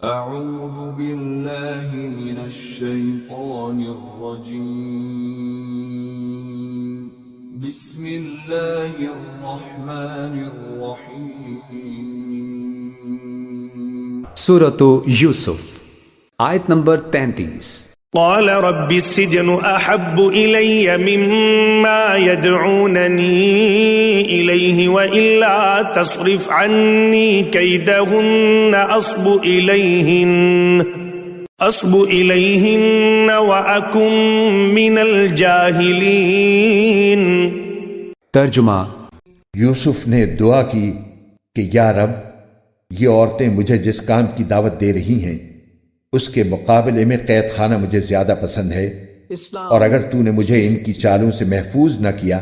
أعوذ بالله من الشيطان الرجيم بسم الله الرحمن الرحيم سورة یوسف آیت نمبر 33۔ قال رب السجن أحب إلي مما يدعونني إليه وإلا تصرف عني كيدهن أصب إليهن وأكن من الجاهلين۔ ترجمہ: یوسف نے دعا کی کہ یا رب، یہ عورتیں مجھے جس کام کی دعوت دے رہی ہیں اس کے مقابلے میں قید خانہ مجھے زیادہ پسند ہے، اور اگر تو نے مجھے ان کی چالوں سے محفوظ نہ کیا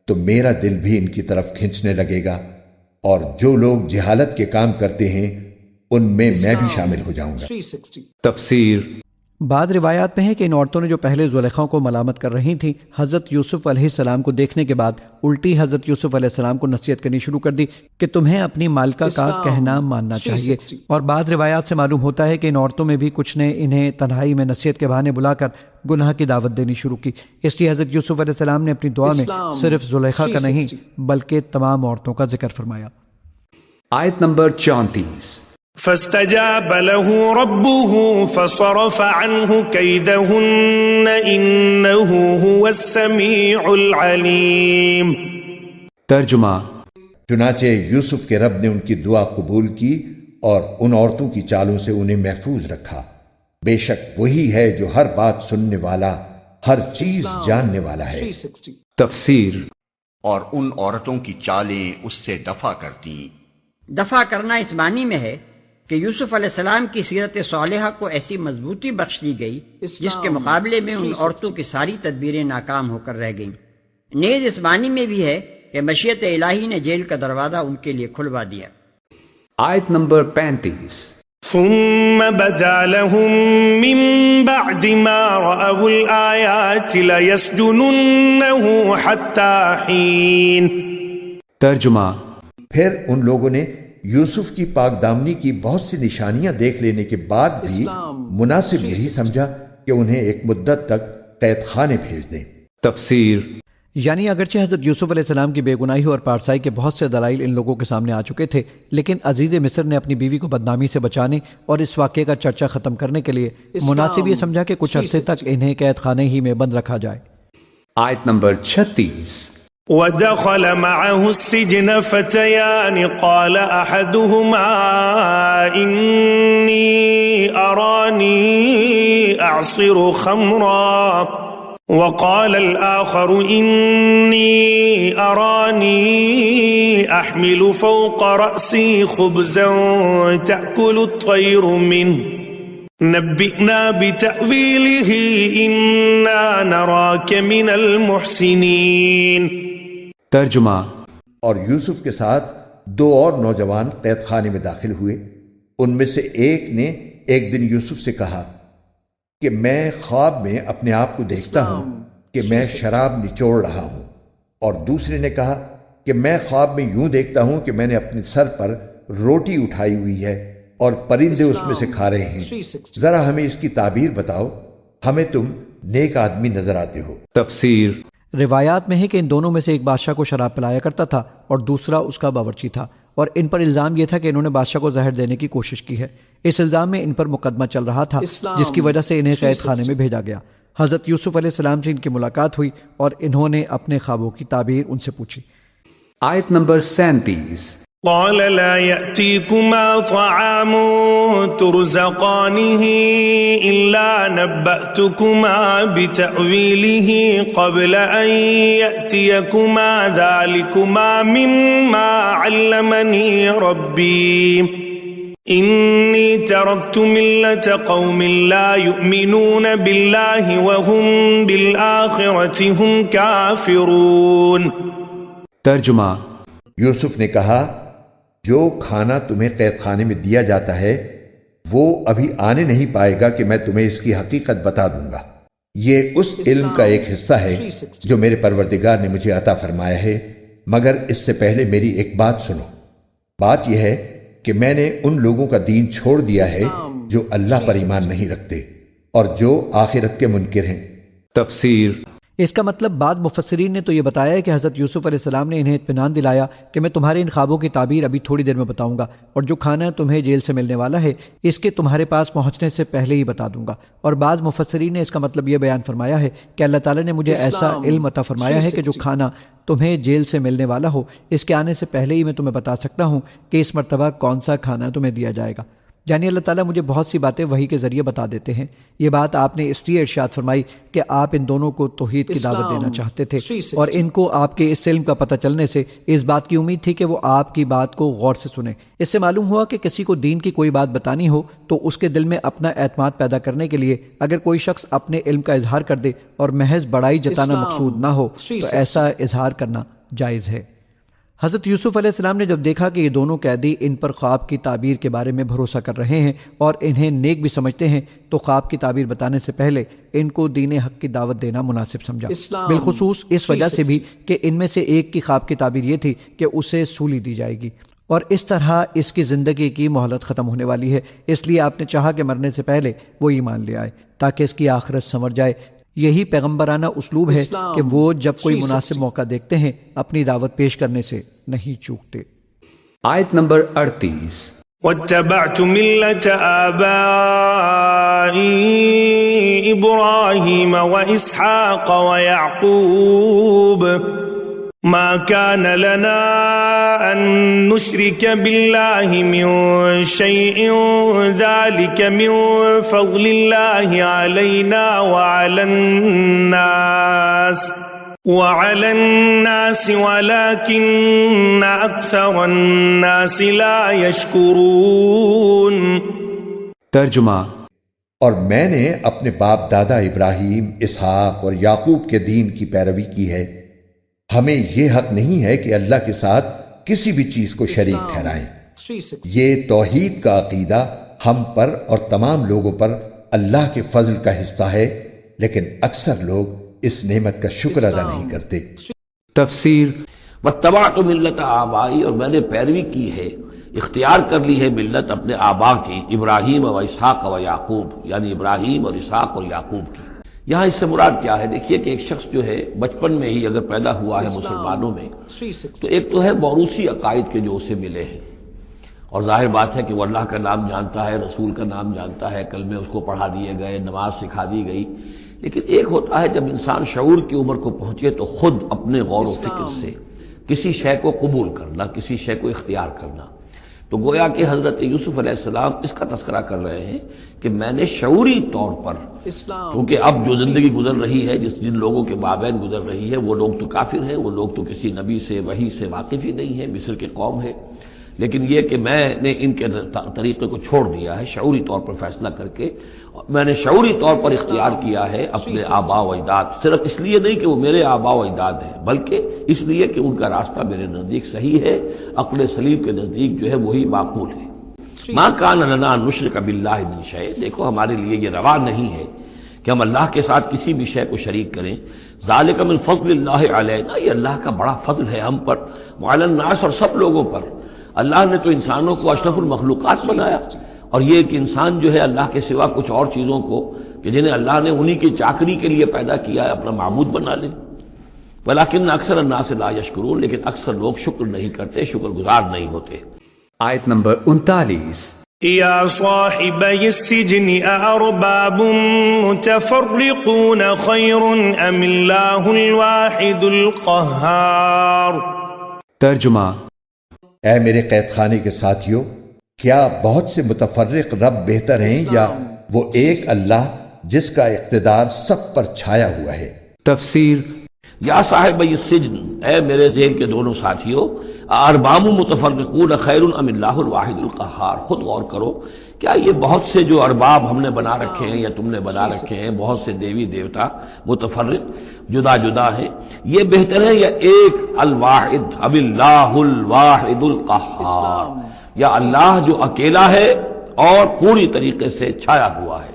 تو میرا دل بھی ان کی طرف کھنچنے لگے گا، اور جو لوگ جہالت کے کام کرتے ہیں ان میں بھی شامل ہو جاؤں گا۔ تفسیر: بعض روایات میں ہے کہ ان عورتوں نے جو پہلے زلیخا کو ملامت کر رہی تھیں، حضرت یوسف علیہ السلام کو دیکھنے کے بعد الٹی حضرت یوسف علیہ السلام کو نصیحت کرنی شروع کر دی کہ تمہیں اپنی مالکہ کا کہنا ماننا چاہیے، اور بعض روایات سے معلوم ہوتا ہے کہ ان عورتوں میں بھی کچھ نے انہیں تنہائی میں نصیحت کے بہانے بلا کر گناہ کی دعوت دینی شروع کی۔ اس لیے حضرت یوسف علیہ السلام نے اپنی دعا میں صرف زلیخا کا نہیں بلکہ تمام عورتوں کا ذکر فرمایا۔ آیت نمبر 34۔ فاستجاب له ربه فصرف عنه كيدهن إنه هو السميع العليم۔ ترجمہ: چنانچہ یوسف کے رب نے ان کی دعا قبول کی اور ان عورتوں کی چالوں سے انہیں محفوظ رکھا۔ بے شک وہی ہے جو ہر بات سننے والا، ہر چیز جاننے والا ہے۔ تفسیر: اور ان عورتوں کی چالیں اس سے دفع کرتی۔ دفع کرنا اس معنی میں ہے کہ یوسف علیہ السلام کی سیرت صالحہ کو ایسی مضبوطی بخش دی گئی جس کے مقابلے میں ان عورتوں کی ساری تدبیریں ناکام ہو کر رہ گئیں۔ نیز اس معنی میں بھی ہے کہ مشیت الہی نے جیل کا دروازہ ان کے لیے کھلوا دیا۔ آیت نمبر 35۔ ثم بدا لهم من بعد ما رأوا الآيات ليسجننه حتى حين۔ ترجمہ: پھر ان لوگوں نے یوسف کی پاک دامنی کی بہت سی نشانیاں دیکھ لینے کے بعد بھی مناسب یہی سمجھا کہ انہیں ایک مدت تک قید خانے بھیج دیں۔ تفسیر: یعنی اگرچہ حضرت یوسف علیہ السلام کی بے گناہی اور پارسائی کے بہت سے دلائل ان لوگوں کے سامنے آ چکے تھے، لیکن عزیز مصر نے اپنی بیوی کو بدنامی سے بچانے اور اس واقعے کا چرچا ختم کرنے کے لیے مناسب یہ سمجھا کہ کچھ عرصے تک انہیں قید خانے ہی میں بند رکھا جائے۔ آیت نمبر 36۔ ودخل معه السجن فتيان قال أحدهما إني أراني أعصر خمرا وقال الآخر إني أراني أحمل فوق رأسي خبزا تأكل الطير منه نبئنا بتأويله إنا نراك من المحسنين۔ ترجمہ: اور یوسف کے ساتھ دو اور نوجوان قید خانے میں داخل ہوئے۔ ان میں سے ایک نے ایک دن یوسف سے کہا کہ میں خواب میں اپنے آپ کو دیکھتا ہوں کہ میں شراب نچوڑ رہا ہوں، اور دوسرے نے کہا کہ میں خواب میں یوں دیکھتا ہوں کہ میں نے اپنے سر پر روٹی اٹھائی ہوئی ہے اور پرندے اس میں سے کھا رہے ہیں، ذرا ہمیں اس کی تعبیر بتاؤ، ہمیں تم نیک آدمی نظر آتے ہو۔ تفسیر: روایات میں ہے کہ ان دونوں میں سے ایک بادشاہ کو شراب پلایا کرتا تھا اور دوسرا اس کا باورچی تھا، اور ان پر الزام یہ تھا کہ انہوں نے بادشاہ کو زہر دینے کی کوشش کی ہے۔ اس الزام میں ان پر مقدمہ چل رہا تھا جس کی وجہ سے انہیں قید خانے میں بھیجا گیا۔ حضرت یوسف علیہ السلام سے ان کی ملاقات ہوئی اور انہوں نے اپنے خوابوں کی تعبیر ان سے پوچھی۔ آیت نمبر 37۔ قال لا يأتيكما طعام ترزقانه إلا نبأتكما بتأويله قبل أن يأتيكما ذلكما مما علمني ربي إني تركت ملة قوم لا يؤمنون بالله وهم بالآخرة هم كافرون۔ ترجمہ: یوسف نے کہا جو کھانا تمہیں قید خانے میں دیا جاتا ہے وہ ابھی آنے نہیں پائے گا کہ میں تمہیں اس کی حقیقت بتا دوں گا۔ یہ اس علم کا ایک حصہ ہے جو میرے پروردگار نے مجھے عطا فرمایا ہے، مگر اس سے پہلے میری ایک بات سنو۔ بات یہ ہے کہ میں نے ان لوگوں کا دین چھوڑ دیا ہے جو اللہ پر ایمان نہیں رکھتے اور جو آخرت کے منکر ہیں۔ تفسیر۔ اس کا مطلب بعض مفسرین نے تو یہ بتایا ہے کہ حضرت یوسف علیہ السلام نے انہیں اطمینان دلایا کہ میں تمہارے ان خوابوں کی تعبیر ابھی تھوڑی دیر میں بتاؤں گا، اور جو کھانا تمہیں جیل سے ملنے والا ہے اس کے تمہارے پاس پہنچنے سے پہلے ہی بتا دوں گا۔ اور بعض مفسرین نے اس کا مطلب یہ بیان فرمایا ہے کہ اللہ تعالیٰ نے مجھے ایسا علم عطا فرمایا ہے کہ جو کھانا تمہیں جیل سے ملنے والا ہو اس کے آنے سے پہلے ہی میں تمہیں بتا سکتا ہوں کہ اس مرتبہ کون سا کھانا تمہیں دیا جائے گا۔ یعنی اللہ تعالیٰ مجھے بہت سی باتیں وحی کے ذریعے بتا دیتے ہیں۔ یہ بات آپ نے اس لیے ارشاد فرمائی کہ آپ ان دونوں کو توحید کی دعوت دینا چاہتے تھے، اور ان کو آپ کے اس علم کا پتہ چلنے سے اس بات کی امید تھی کہ وہ آپ کی بات کو غور سے سنیں۔ اس سے معلوم ہوا کہ کسی کو دین کی کوئی بات بتانی ہو تو اس کے دل میں اپنا اعتماد پیدا کرنے کے لیے اگر کوئی شخص اپنے علم کا اظہار کر دے اور محض بڑائی جتانا مقصود نہ ہو تو ایسا اظہار کرنا جائز ہے۔ حضرت یوسف علیہ السلام نے جب دیکھا کہ یہ دونوں قیدی ان پر خواب کی تعبیر کے بارے میں بھروسہ کر رہے ہیں اور انہیں نیک بھی سمجھتے ہیں تو خواب کی تعبیر بتانے سے پہلے ان کو دین حق کی دعوت دینا مناسب سمجھا، بالخصوص اس وجہ سے بھی کہ ان میں سے ایک کی خواب کی تعبیر یہ تھی کہ اسے سولی دی جائے گی اور اس طرح اس کی زندگی کی مہلت ختم ہونے والی ہے۔ اس لیے آپ نے چاہا کہ مرنے سے پہلے وہ ایمان لے آئے تاکہ اس کی آخرت سنور جائے۔ یہی پیغمبرانہ اسلوب ہے کہ وہ جب کوئی مناسب موقع دیکھتے ہیں اپنی دعوت پیش کرنے سے نہیں چوکتے۔ آیت نمبر 38۔ واتبعت ملة آبائي إبراهيم وإسحاق ويعقوب ما كان لنا أن نشرك بالله من شيء ذلك من فضل الله علينا وعلى الناس ولكن أكثر الناس لا يشكرون۔ ترجمہ۔ اور میں نے اپنے باپ دادا ابراہیم، اسحاق اور یعقوب کے دین کی پیروی کی ہے۔ ہمیں یہ حق نہیں ہے کہ اللہ کے ساتھ کسی بھی چیز کو شریک ٹھہرائیں۔ یہ توحید کا عقیدہ ہم پر اور تمام لوگوں پر اللہ کے فضل کا حصہ ہے، لیکن اکثر لوگ اس نعمت کا شکر ادا نہیں کرتے۔ تفسیر۔ واتبعت ملت آبائی، اور میں نے پیروی کی ہے، اختیار کر لی ہے ملت اپنے آبا کی، ابراہیم و اسحاق و یعقوب، یعنی ابراہیم اور اسحاق اور یعقوب کی۔ یہاں اس سے مراد کیا ہے؟ دیکھیے کہ ایک شخص جو ہے بچپن میں ہی اگر پیدا ہوا ہے مسلمانوں میں تو ایک تو ہے موروثی عقائد کے جو اسے ملے ہیں، اور ظاہر بات ہے کہ وہ اللہ کا نام جانتا ہے، رسول کا نام جانتا ہے، کلمے اس کو پڑھا دیے گئے، نماز سکھا دی گئی۔ لیکن ایک ہوتا ہے جب انسان شعور کی عمر کو پہنچے تو خود اپنے غور و فکر سے کسی شے کو قبول کرنا، کسی شے کو اختیار کرنا۔ تو گویا کہ حضرت یوسف علیہ السلام اس کا تذکرہ کر رہے ہیں کہ میں نے شعوری طور پر، کیونکہ اب جو زندگی گزر رہی ہے، جن لوگوں کے مابین گزر رہی ہے، وہ لوگ تو کافر ہیں، وہ لوگ تو کسی نبی سے وحی سے واقف ہی نہیں ہیں، مصر کے قوم ہے، لیکن یہ کہ میں نے ان کے طریقے کو چھوڑ دیا ہے شعوری طور پر فیصلہ کر کے، میں نے شعوری طور پر اختیار کیا ہے اپنے آبا و اجداد، صرف اس لیے نہیں کہ وہ میرے آبا و اجداد ہیں بلکہ اس لیے کہ ان کا راستہ میرے نزدیک صحیح ہے، عقل سلیم کے نزدیک جو ہے وہی معقول ہے۔ ما کان لنا ان نشرک باللہ من شیء، دیکھو ہمارے لیے یہ روا نہیں ہے کہ ہم اللہ کے ساتھ کسی بھی شے کو شریک کریں۔ ذالک من فضل اللہ علینا، یہ اللہ کا بڑا فضل ہے ہم پر، وعلی الناس، اور سب لوگوں پر۔ اللہ نے تو انسانوں کو اشرف المخلوقات بنایا، اور یہ کہ انسان جو ہے اللہ کے سوا کچھ اور چیزوں کو کہ جنہیں اللہ نے انہی کی چاکری کے لیے پیدا کیا ہے اپنا معبود بنا لے۔ ولیکن اکثر الناس لا یشکرون، لیکن اکثر لوگ شکر نہیں کرتے، شکر گزار نہیں ہوتے۔ آیت نمبر 39۔ یا صاحبی السجن أأرباب متفرقون خیر ام اللہ الواحد القہار۔ ترجمہ۔ اے میرے قید خانے کے ساتھیوں، کیا بہت سے متفرق رب بہتر ہیں یا وہ ایک اللہ جس کا اقتدار سب پر چھایا ہوا ہے؟ تفسیر۔ یا صاحب السجن، اے میرے ذہن کے دونوں ساتھیوں، ارباب متفرقون خیر ام اللہ الواحد القہار، خود غور کرو، کیا یہ بہت سے جو ارباب ہم نے بنا رکھے ہیں یا تم نے بنا رکھے ہیں، بہت سے دیوی دیوتا متفرق جدا جدا ہیں، یہ بہتر ہے یا ایک الواحد اب اللہ الواحد القہار، یا اللہ جو اکیلا ہے اور پوری طریقے سے چھایا ہوا ہے؟